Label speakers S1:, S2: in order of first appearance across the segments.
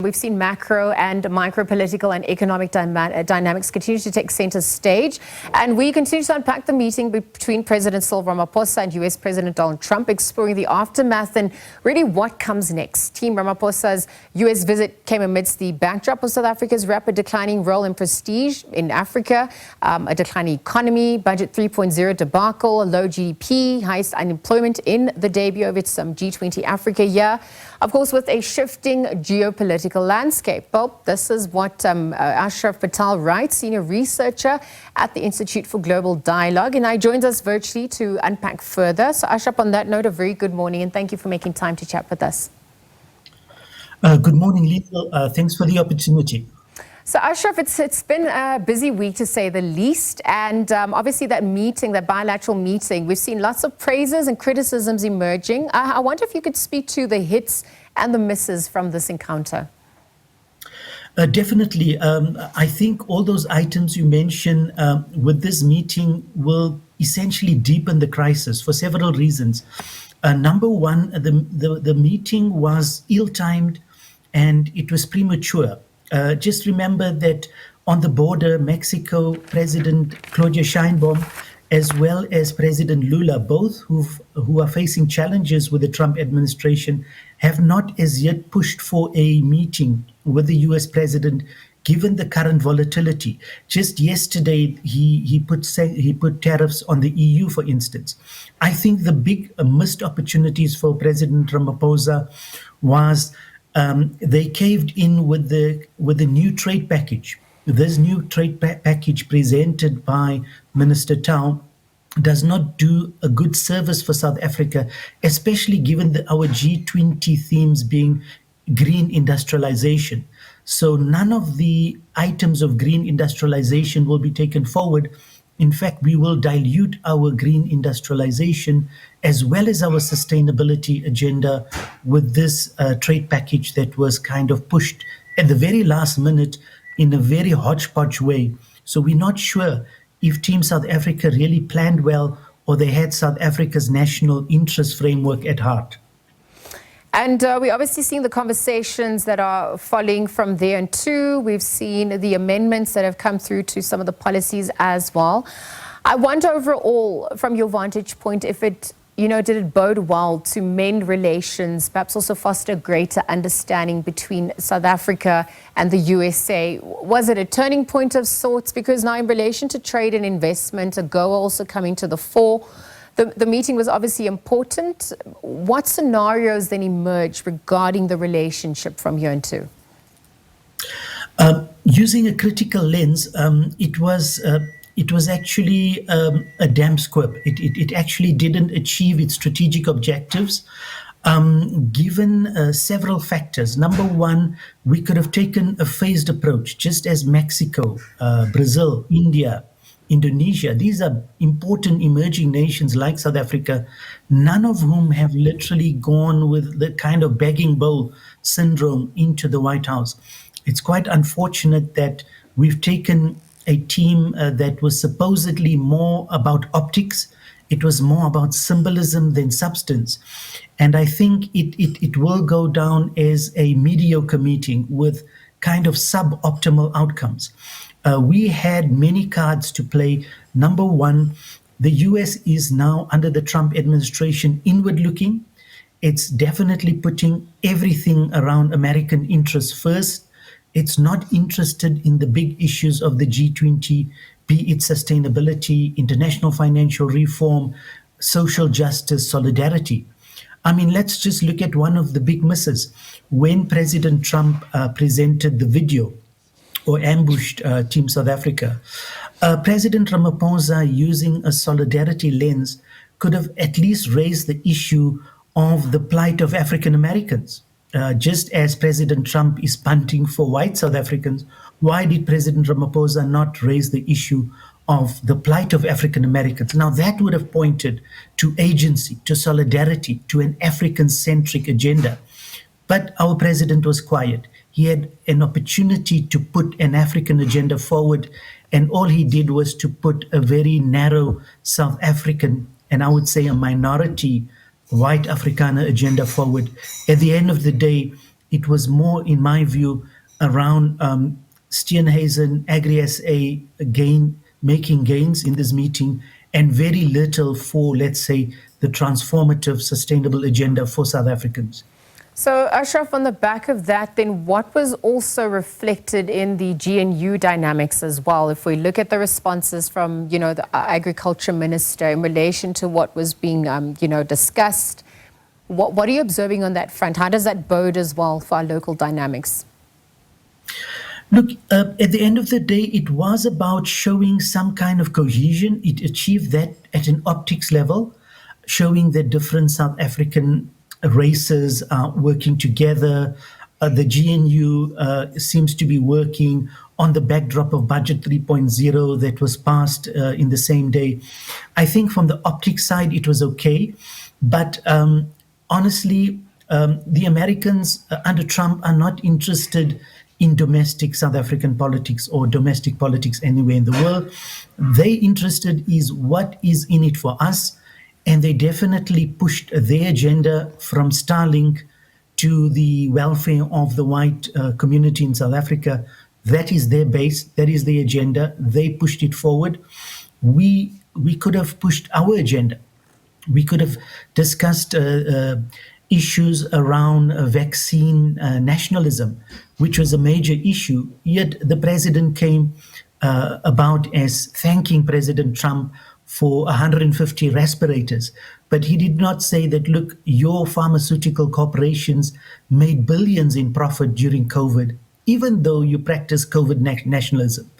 S1: We've seen macro and micro-political and economic dynamics continue to take center stage. And we continue to unpack the meeting between President Cyril Ramaphosa and US President Donald Trump, exploring the aftermath and really what comes next. Team Ramaphosa's US visit came amidst the backdrop of South Africa's rapid declining role and prestige in Africa, a declining economy, Budget 3.0 debacle, a low GDP, highest unemployment in the debut of its G20 Africa year. Of course, with a shifting geopolitical landscape. Well, this is what Ashraf Patel writes, senior researcher at the Institute for Global Dialogue, and he joins us virtually to unpack further. So Ashraf, on that note, a very good morning, and thank you for making time to chat with us.
S2: Good morning, Lethal. Thanks for the opportunity.
S1: So Ashraf, it's been a busy week to say the least, and obviously that bilateral meeting, we've seen lots of praises and criticisms emerging. I wonder if you could speak to the hits and the misses from this encounter.
S2: Definitely. I think all those items you mentioned with this meeting will essentially deepen the crisis for several reasons. Number one, the meeting was ill-timed and it was premature. Just remember that on the border, Mexico, President Claudia Sheinbaum, as well as President Lula, both who are facing challenges with the Trump administration, have not as yet pushed for a meeting with the US president, given the current volatility. Just yesterday, he put tariffs on the EU, for instance. I think the big missed opportunities for President Ramaphosa was they caved in with the new trade package. This new trade package presented by Minister Tau does not do a good service for South Africa, especially given our G20 themes being green industrialization. So none of the items of green industrialization will be taken forward. In fact, we will dilute our green industrialization as well as our sustainability agenda with this trade package that was kind of pushed at the very last minute in a very hodgepodge way. So we're not sure if Team South Africa really planned well or they had South Africa's national interest framework at heart.
S1: And we're obviously seeing the conversations that are following from there and too. We've seen the amendments that have come through to some of the policies as well. I wonder overall, from your vantage point, if it, did it bode well to mend relations, perhaps also foster greater understanding between South Africa and the USA? Was it a turning point of sorts? Because now in relation to trade and investment, AGOA also coming to the fore, the meeting was obviously important. What scenarios then emerged regarding the relationship from here and two?
S2: Using a critical lens, it was actually a damn squib. It actually didn't achieve its strategic objectives, given several factors. Number one, we could have taken a phased approach, just as Mexico, Brazil, India, Indonesia. These are important emerging nations like South Africa, none of whom have literally gone with the kind of begging bowl syndrome into the White House. It's quite unfortunate that we've taken a team that was supposedly more about optics. It was more about symbolism than substance. And I think it will go down as a mediocre meeting with kind of suboptimal outcomes. We had many cards to play. Number one, the US is now under the Trump administration inward looking. It's definitely putting everything around American interests first. It's not interested in the big issues of the G20, be it sustainability, international financial reform, social justice, solidarity. I mean, let's just look at one of the big misses. When President Trump presented the video or ambushed Team South Africa, President Ramaphosa, using a solidarity lens, could have at least raised the issue of the plight of African Americans. Just as President Trump is punting for white South Africans, why did President Ramaphosa not raise the issue of the plight of African Americans? Now that would have pointed to agency, to solidarity, to an African-centric agenda. But our president was quiet. He had an opportunity to put an African agenda forward, and all he did was to put a very narrow South African, and I would say a minority white Afrikaner agenda forward. At the end of the day, It was more, in my view, around Steenhuisen, Agri-SA making gains in this meeting, and very little for, let's say, the transformative, sustainable agenda for South Africans.
S1: So, Ashraf, on the back of that, then what was also reflected in the GNU dynamics as well? If we look at the responses from, the agriculture minister in relation to what was being, discussed, what are you observing on that front? How does that bode as well for our local dynamics?
S2: Look, at the end of the day, it was about showing some kind of cohesion. It achieved that at an optics level, showing that different South African races are working together. The GNU seems to be working on the backdrop of Budget 3.0 that was passed in the same day. I think from the optics side, it was okay. But honestly, the Americans under Trump are not interested in domestic South African politics or domestic politics anywhere in the world. They interested is what is in it for us. And they definitely pushed their agenda from Starlink to the welfare of the white community in South Africa. That is their base. That is the agenda. They pushed it forward. We could have pushed our agenda. We could have discussed issues around vaccine nationalism, which was a major issue. Yet the president came about as thanking President Trump for 150 respirators. But he did not say that, look, your pharmaceutical corporations made billions in profit during COVID, even though you practice COVID nationalism.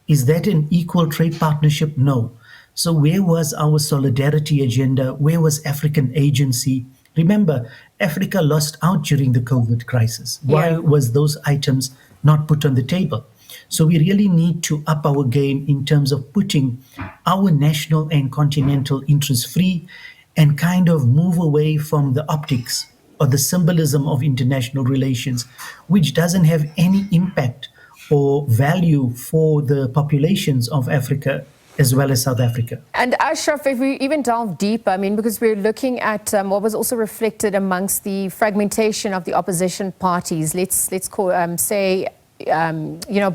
S2: Is that an equal trade partnership? No. So where was our solidarity agenda? Where was African agency? Remember, Africa lost out during the COVID crisis. Why was those items not put on the table? So we really need to up our game in terms of putting our national and continental interests free and kind of move away from the optics or the symbolism of international relations, which doesn't have any impact or value for the populations of Africa as well as South Africa.
S1: And Ashraf, if we even delve deeper, because we're looking at what was also reflected amongst the fragmentation of the opposition parties, let's call,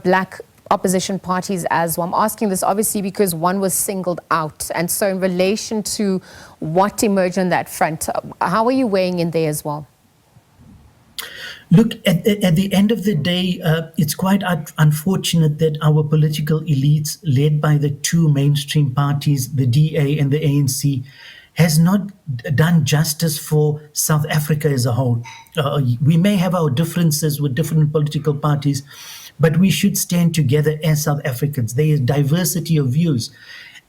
S1: black opposition parties as well. I'm asking this obviously because one was singled out. And so in relation to what emerged on that front, how are you weighing in there as well?
S2: Look, at the end of the day, it's quite unfortunate that our political elites, led by the two mainstream parties, the DA and the ANC, has not done justice for South Africa as a whole. We may have our differences with different political parties, but we should stand together as South Africans. There is diversity of views.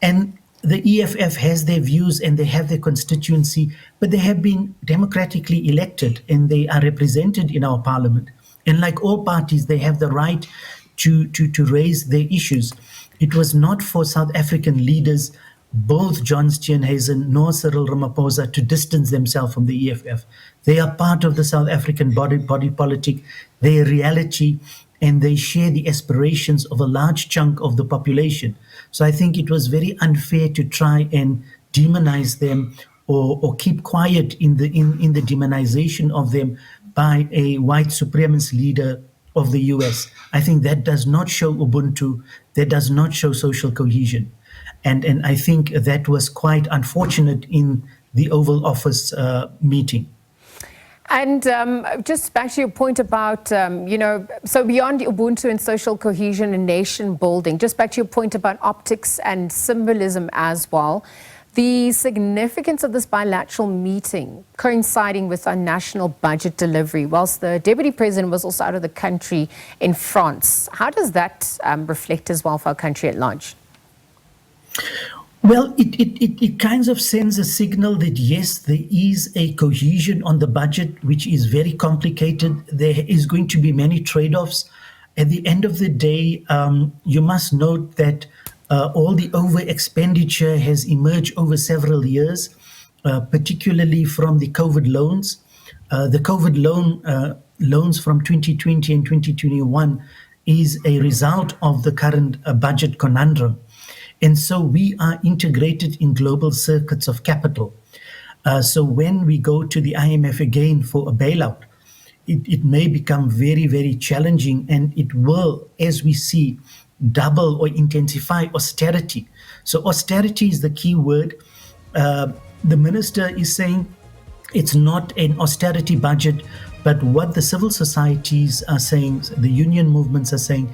S2: And the EFF has their views and they have their constituency, but they have been democratically elected and they are represented in our parliament. And like all parties, they have the right to raise their issues. It was not for South African leaders, both John Steenhuisen nor Cyril Ramaphosa, to distance themselves from the EFF. They are part of the South African body politic, their reality, and they share the aspirations of a large chunk of the population. So I think it was very unfair to try and demonize them or keep quiet in the demonization of them by a white supremacist leader of the US. I think that does not show Ubuntu, that does not show social cohesion. And I think that was quite unfortunate in the Oval Office meeting.
S1: And just back to your point about, so beyond Ubuntu and social cohesion and nation building, just back to your point about optics and symbolism as well, the significance of this bilateral meeting coinciding with our national budget delivery, whilst the Deputy President was also out of the country in France. How does that reflect as well for our country at large?
S2: Well, it kind of sends a signal that, yes, there is a cohesion on the budget, which is very complicated. There is going to be many trade-offs. At the end of the day, you must note that all the over-expenditure has emerged over several years, particularly from the COVID loans. The COVID loans from 2020 and 2021 is a result of the current budget conundrum. And so we are integrated in global circuits of capital. So when we go to the IMF again for a bailout, it may become very, very challenging, and it will, as we see, double or intensify austerity. So austerity is the key word. The minister is saying it's not an austerity budget, but what the civil societies are saying, the union movements are saying,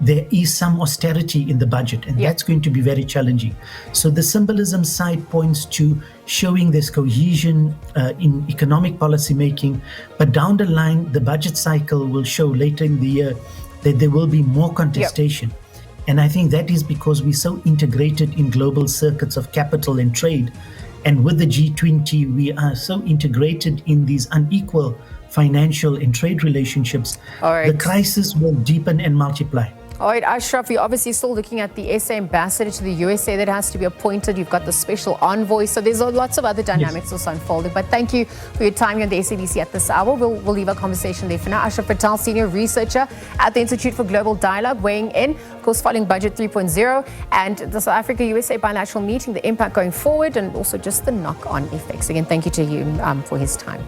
S2: there is some austerity in the budget, and that's going to be very challenging. So the symbolism side points to showing this cohesion in economic policy making, but down the line, the budget cycle will show later in the year that there will be more contestation. And I think that is because we're so integrated in global circuits of capital and trade. And with the G20, we are so integrated in these unequal financial and trade relationships. The crisis will deepen and multiply.
S1: All right, Ashraf, you're obviously still looking at the SA ambassador to the USA that has to be appointed. You've got the special envoy. So there's lots of other dynamics also unfolding. But thank you for your time here on the SABC at this hour. We'll leave our conversation there for now. Ashraf Patel, senior researcher at the Institute for Global Dialogue, weighing in, of course, following Budget 3.0 and the South Africa-USA bilateral meeting, the impact going forward, and also just the knock-on effects. Again, thank you to you for his time.